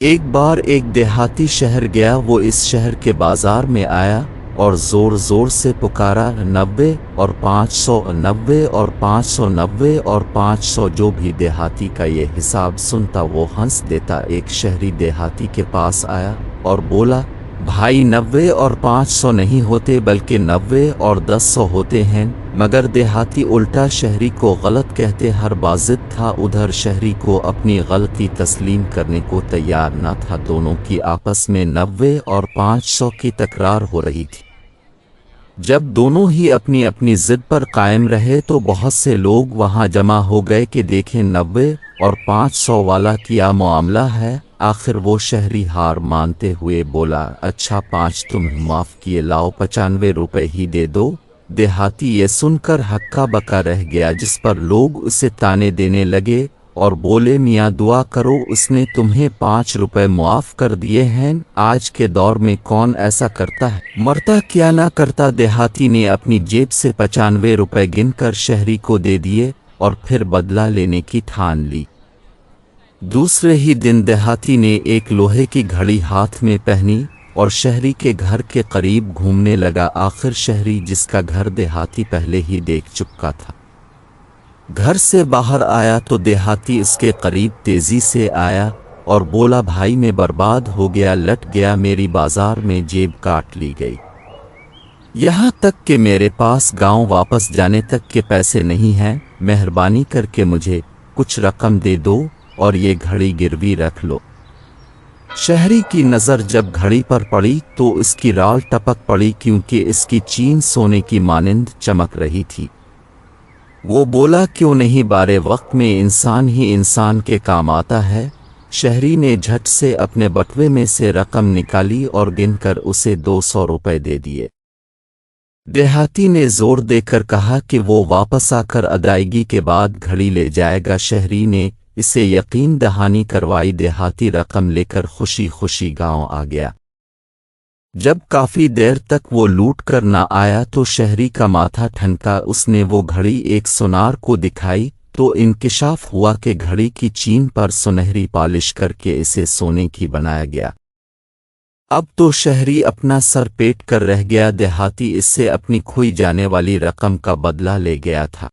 ایک بار ایک دیہاتی شہر گیا، وہ اس شہر کے بازار میں آیا اور زور زور سے پکارا، 90 اور 500، 90 اور 590 اور 500۔ جو بھی دیہاتی کا یہ حساب سنتا وہ ہنس دیتا۔ ایک شہری دیہاتی کے پاس آیا اور بولا، بھائی 90 اور 500 نہیں ہوتے بلکہ 90 اور 100 ہوتے ہیں۔ مگر دیہاتی الٹا شہری کو غلط کہتے ہر بازد تھا۔ ادھر شہری کو اپنی غلطی تسلیم کرنے کو تیار نہ تھا۔ دونوں کی آپس میں 90 اور 500 کی تکرار ہو رہی تھی۔ جب دونوں ہی اپنی اپنی ضد پر قائم رہے تو بہت سے لوگ وہاں جمع ہو گئے کہ دیکھیں 90 اور 500 والا کیا معاملہ ہے۔ آخر وہ شہری ہار مانتے ہوئے بولا، اچھا 5 تم معاف کیے، لاؤ 95 روپے ہی دے دو۔ دیہاتی یہ سن کر ہکا بکا رہ گیا، جس پر لوگ اسے تانے دینے لگے اور بولے، میاں دعا کرو، اس نے تمہیں 5 روپے معاف کر دیے ہیں۔ آج کے دور میں کون ایسا کرتا ہے، مرتا کیا نہ کرتا۔ دیہاتی نے اپنی جیب سے 95 روپے گن کر شہری کو دے دیے اور پھر بدلہ لینے کی ٹھان لی۔ دوسرے ہی دن دیہاتی نے ایک لوہے کی گھڑی ہاتھ میں پہنی اور شہری کے گھر کے قریب گھومنے لگا۔ آخر شہری، جس کا گھر دیہاتی پہلے ہی دیکھ چکا تھا، گھر سے باہر آیا تو دیہاتی اس کے قریب تیزی سے آیا اور بولا، بھائی میں برباد ہو گیا، لٹ گیا، میری بازار میں جیب کاٹ لی گئی، یہاں تک کہ میرے پاس گاؤں واپس جانے تک کے پیسے نہیں ہیں، مہربانی کر کے مجھے کچھ رقم دے دو اور یہ گھڑی گروی رکھ لو۔ شہری کی نظر جب گھڑی پر پڑی تو اس کی رال ٹپک پڑی، کیونکہ اس کی چین سونے کی مانند چمک رہی تھی۔ وہ بولا، کیوں نہیں بارے وقت میں انسان ہی انسان کے کام آتا ہے۔ شہری نے جھٹ سے اپنے بٹوے میں سے رقم نکالی اور گن کر اسے 200 روپے دے دیے۔ دیہاتی نے زور دے کر کہا کہ وہ واپس آ کر ادائیگی کے بعد گھڑی لے جائے گا۔ شہری نے اسے یقین دہانی کروائی۔ دیہاتی رقم لے کر خوشی خوشی گاؤں آ گیا۔ جب کافی دیر تک وہ لوٹ کر نہ آیا تو شہری کا ماتھا ٹھنکا۔ اس نے وہ گھڑی ایک سونار کو دکھائی تو انکشاف ہوا کہ گھڑی کی چین پر سنہری پالش کر کے اسے سونے کی بنایا گیا۔ اب تو شہری اپنا سر پیٹ کر رہ گیا۔ دیہاتی اس سے اپنی کھوئی جانے والی رقم کا بدلہ لے گیا تھا۔